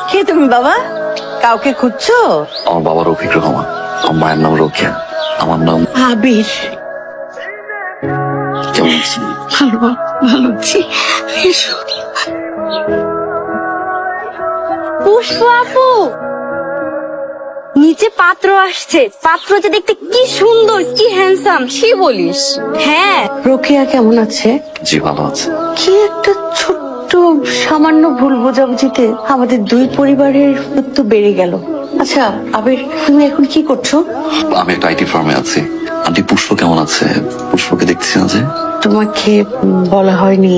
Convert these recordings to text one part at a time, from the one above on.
কে তুমি বাবা? কাউকে খুঁজছো? আমার বাবা রফিক রহমান, আমার মায়ের নাম রোকেয়া, আমার নাম আবির। কেমন আছি? ভালো আছি। পুষ্প আপু, নিচে পাত্র আসছে। পাত্র যে দেখতে কি সুন্দর, কি হ্যান্ডসাম, কি বলিস? হ্যাঁ। রোকেয়া কেমন আছে? জি ভালো আছে। কি একটা ছোট্ট সামান্য ভুল বোঝাবুঝিতে আমাদের দুই পরিবারের মৃত্যু বেড়ে গেল। আচ্ছা আবির, তুমি এখন কি করছো? আমি একটা আইটি ফার্মে আছি। আন্টি পুষ্প কেমন আছে? পুষ্পকে দেখতেছি না যে। তোমাকে বলা হয়নি,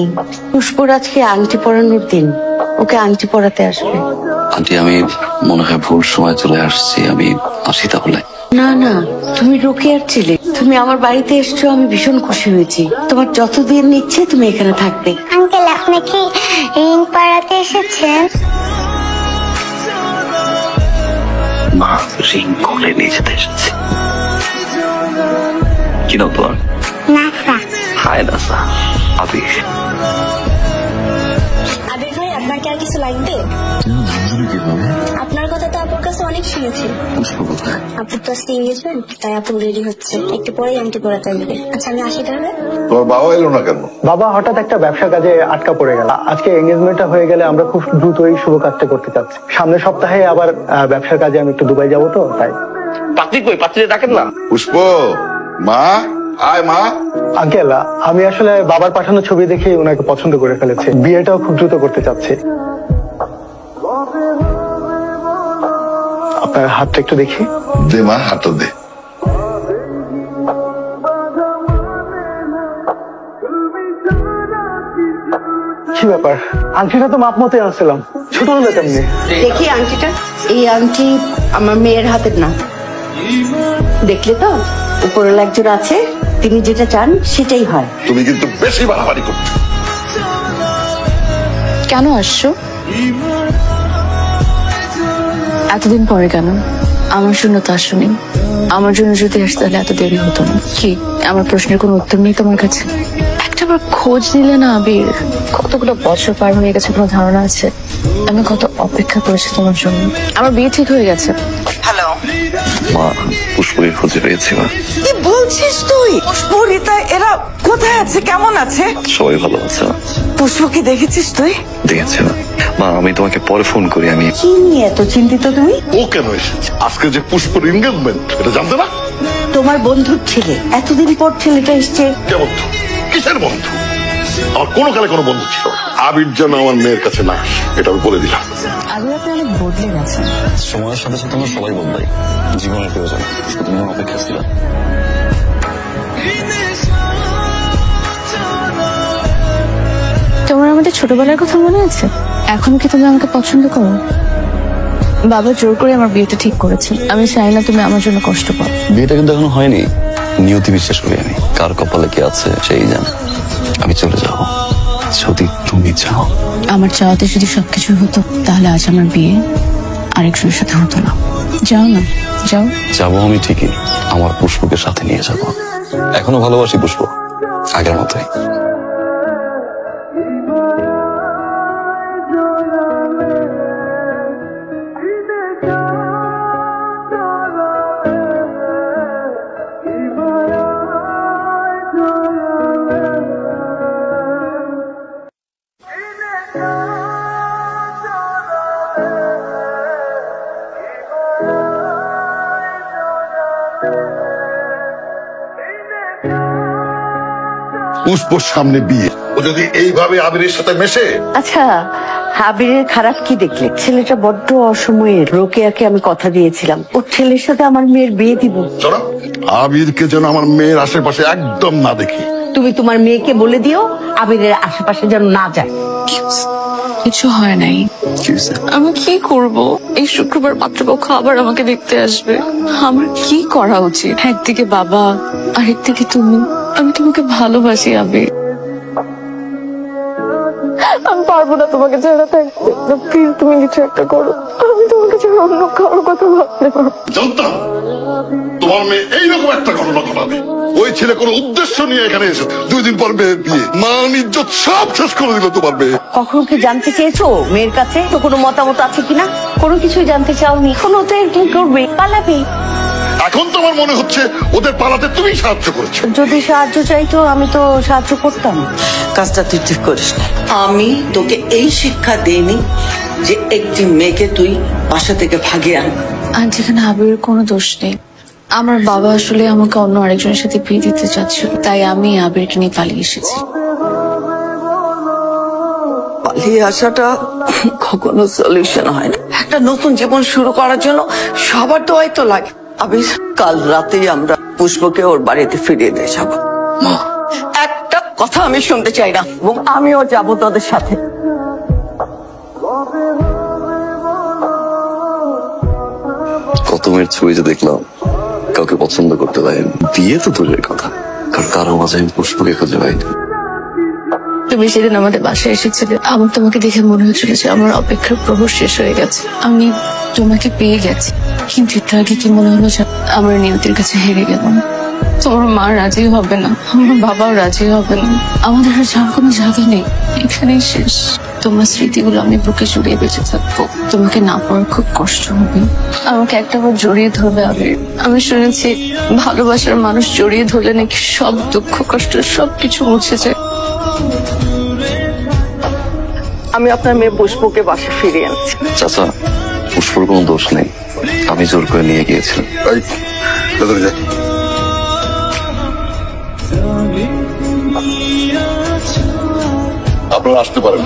পুষ্পর আজকে আংটি পরানোর দিন, ওকে আংটি পরাতে আসবে। আন্টি আমি মনে হয় ভুল সময় চলে আসছি, আমি আসি তাহলে। না না, তুমি রোকেয়ার ছেলে, তুমি আমার বাড়িতে এসছো, আমি ভীষণ খুশি হয়েছি। তোমার যতদিন ইচ্ছে তুমি এখানে থাকবে। আঙ্কেল, আপনি কি রিং পরাতে এসেছেন? মা রিং করে নিয়ে যেতে এসেছি। কি নাম তোমার? নাসা। হায় নাসা। আবির। আবির ভাই, আপনার কি আর কিছু লাগবে? আপনার কথা তো আপুর কাছে অনেক শুনেছি। পুষ্প কোথায়? আপুর তো আজকে এঙ্গেজমেন্ট, তাই আপু রেডি হচ্ছে, একটু পরেই আংটি পরাতে আসবে। আচ্ছা আমি আসি তাহলে। তোমার বাবা এলো না কেন? বাবা হঠাৎ একটা ব্যবসা কাজে আটকা পড়ে গেল। আজকে এঙ্গেজমেন্টটা হয়ে গেলে আমরা খুব দ্রুতই শুভ কাজটা করতে চাচ্ছি। সামনের সপ্তাহে আবার ব্যবসার কাজে আমি একটু দুবাই যাবো, তো তাই। পাত্রী কই? পাত্রীরে ডাকেন না। পুষ্প, মা আয় মা। আঙ্কেল, আমি আসলে বাবার পাঠানো ছবি দেখে ওনাকে পছন্দ করে ফেলেছি। বিয়েটাও খুব দ্রুত করতে চাচ্ছি। আপনার হাতটা একটু দেখি। দে মা, হাতটা দে। কি ব্যাপার, আংটিটা তো মাপ মতো আনছিলাম, ছোট হলো তেমনি। দেখি আংটিটা। এই আংটি আমার মেয়ের হাতের না, দেখলে তো উপরওয়ালা একজন আছে, তিনি যেটা চান সেটাই হয়। তুমি কিন্তু বেশি বাড়াবাড়ি করছো। কেন আসছো? এতদিন পরে কেন? আমার জন্য তো আসনি। আমার জন্য যদি আসতে তাহলে এত দেরি হতো না। কি আমার প্রশ্নের কোনো উত্তর নেই তোমার কাছে? একটাবার খোঁজ নিলে না আবির? কতগুলো বছর পার হয়ে গেছে, কোনো ধারণা আছে আমি কত অপেক্ষা করেছি তোমার জন্য? আমার বিয়ে ঠিক হয়ে গেছে। হ্যালো মা, পুষ্পকে খুঁজে পেয়েছি মা। কি বলছিস তুই? পুষ্প, রিতা এরা কোথায় আছে, কেমন আছে? সবাই ভালো আছে মা। পুষ্পকে দেখেছিস তুই? দেখেছি মা। মা আমি তোমাকে পরে ফোন করি। আমি কি নিয়ে এত চিন্তিত তুমি? ও কেন এসেছে? আজকে যে পুষ্পর এনগেজমেন্ট, এটা জানতে না? তোমার বন্ধুর ছেলে, এতদিন পর ছেলেটা এসছে। কে বন্ধু? কিসের বন্ধু? আমার কোনো কালে কোনো বন্ধু ছিল না। আবির যেন আমার মেয়ের কাছে না আসে, এটা আমি বলে দিলাম। আবির আপনি অনেক বদলে গেছেন। সময়ের সাথে সাথে আমরা সবাই বদলাই, জীবনের প্রয়োজন। তুমি অপেক্ষা ছিল। তোমার আমাদের ছোটবেলার কথা মনে আছে? এখন কি তুমি আমাকে পছন্দ করো? বাবা জোর করে আমার বিয়েটা ঠিক করেছে। আমি চাই না তুমি আমার জন্য কষ্ট পাও। বিয়েটা কিন্তু এখনো হয়নি। নিয়তি বিশ্বাস করি আমি, কার কপালে কি আছে সেই জানে। আমি চলে যাব যদি তুমি চাও। আমার চাওয়াতে যদি সবকিছু হতো তাহলে আজ আমার বিয়ে আরেকজনের সাথে হতো না। যাও না, যাও। যাবো আমি ঠিকই, আমার পুষ্পকে সাথে নিয়ে যাব। এখনো ভালোবাসি পুষ্প, আগের মতোই। পুষ্পর সামনে বিয়ে, ও যদি এইভাবে আবিরের সাথে মেশে। আচ্ছা আবিরের খারাপ কি দেখলে? ছেলেটা বড্ড অসময়ের। রোকেয়াকে আমি কথা দিয়েছিলাম ওর ছেলের সাথে আমার মেয়ের বিয়ে দিব। চলো, আবিরকে যেন আমার মেয়ের আশেপাশে একদম না দেখি। তুমি তোমার মেয়েকে বলে দিও আবিরের আশেপাশে যেন না যায়। কিছু হয় নাই। আমি কি করব? এই শুক্রবার পাত্রপক্ষ আবার আমাকে দেখতে আসবে। আমার কি করা উচিত? একদিকে বাবা, আরেকদিকে তুমি। আমি তোমাকে ভালোবাসি আবির। আমি পারবো না তোমাকে ছাড়া থাকতে। প্লিজ তুমি কিছু একটা করো। আমি তোমাকে ছাড়া অন্য কারোর কথা ভাবতে পারবো। জানতাম তোমার মেয়ে এইরকম একটা ঘটনা ঘটাবে। ওই ছেলে কোনো উদ্দেশ্য নিয়ে এখানে এসে 2 দিন পর মেয়ের বিয়ে, মান ইজ্জত সব শেষ করে দিল তোমার মেয়ে। কখনো কি জানতে চেয়েছো মেয়ের কাছে তো কোনো মতামত আছে কিনা? কোনো কিছুই জানতে চাওনি। এখনো তো এরকম করবে, পালাবে। এখন তো আমার মনে হচ্ছে ওদের পালাতে তুমি সাহায্য করেছো। যদি সাহায্য চাইতো আমি তো সাহায্য করতাম। কাজটা তুই ঠিক করিস না। আমি তোকে এই শিক্ষা দেইনি যে একটি মেয়েকে তুই বাসা থেকে ভাগিয়ে আন। আন্টি, এখানে আবিরের কোনো দোষ নেই। আমার বাবা আসলে আমাকে অন্য আরেকজনের সাথে বিয়ে দিতে চাচ্ছিল, তাই আমি আবিরকে নিয়ে পালিয়ে এসেছি। পালিয়ে আসাটা কখনো সলিউশন হয় না। একটা নতুন জীবন শুরু করার জন্য সবার দোয়াই তো লাগে। আবির, কাল রাতেই আমরা পুষ্পকে ওর বাড়িতে ফিরিয়ে দিয়ে যাবো। একটা কথা আমি শুনতে চাই না, এবং আমিও যাবো তোদের সাথে। কত মেয়ের ছবি যে দেখলাম, কাউকে পছন্দ করতে পারিনি। বিয়ে তো দূরের কথা, কারণ কারো মাঝে আমি পুষ্পকে খুঁজে পাইনি। তুমি সেদিন আমাদের বাসায় এসেছিলে, আমার তোমাকে দেখে মনে হচ্ছিল যে আমার অপেক্ষার প্রহর শেষ হয়ে গেছে। আমি তোমাকে পেয়ে গেছি, কিন্তু একটু আগে কি মনে হলো যে আমার নিয়তির কাছে হেরে গেলাম। তোমার মা রাজি হবে না, আমার বাবাও রাজি হবে না, আমাদের আর যাওয়ার কোনো জায়গা নেই, এখানেই শেষ। তোমার স্মৃতিগুলো আমি বুকে জড়িয়ে বেঁচে থাকবো, তোমাকে না পাওয়ার খুব কষ্ট হবে। আমাকে একটাবার জড়িয়ে ধরবে আবির। আমি শুনেছি ভালোবাসার মানুষ জড়িয়ে ধরলে নাকি সব দুঃখ কষ্ট সবকিছু মুছে যায়। আমি আপনার মেয়ে পুষ্পকে বাসা ফিরিয়ে আনছি। চাচা, পুষ্পর কোনো দোষ নেই, আমি জোর করে নিয়ে গিয়েছিলাম। এই, ভেতরে যা। আপনারা আসতে পারেন।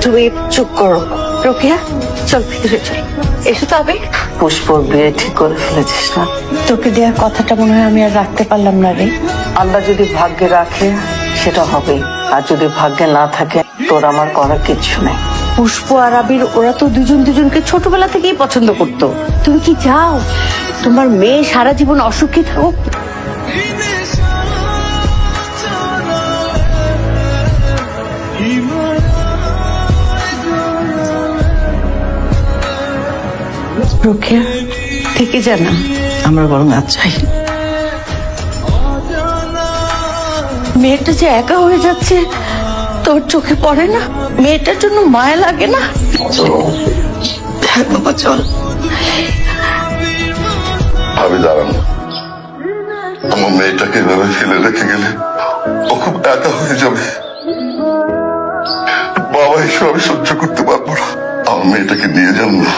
তুমি চুপ করো রোকেয়া, চল ভিতরে চল। এসো তো আবির। পুষ্পর বিয়ে ঠিক করে ফেলেছিস না? তোকে দেওয়ার কথাটা মনে হয় আমি আর রাখতে পারলাম না রে। আল্লাহ যদি ভাগ্যে রাখে সেটা হবে, আর যদি ভাগ্যে না থাকে তোর আমার করার কিচ্ছু নেই। পুষ্প আর আবির ওরা তো দুজন দুজনকে ছোটবেলা থেকেই পছন্দ করতো। তুমি কি চাও তোমার মেয়ে সারা জীবন অসুখী থাকুক? রোকেয়া, থেকে জানা আমরা বরং আজ চাই। মেয়েটা যে একা হয়ে যাচ্ছে তোর চোখে পড়ে না? মেয়েটার জন্য মায়া লাগে না? হ্যাঁ বাবা, চল। ভাবি দাঁড়ান, আমার মেয়েটাকে এভাবে ফেলে রেখে গেলে ও খুব একা হয়ে যাবে। বাবা এসব আমি সহ্য করতে পারবো না। আমার মেয়েটাকে নিয়ে যান না।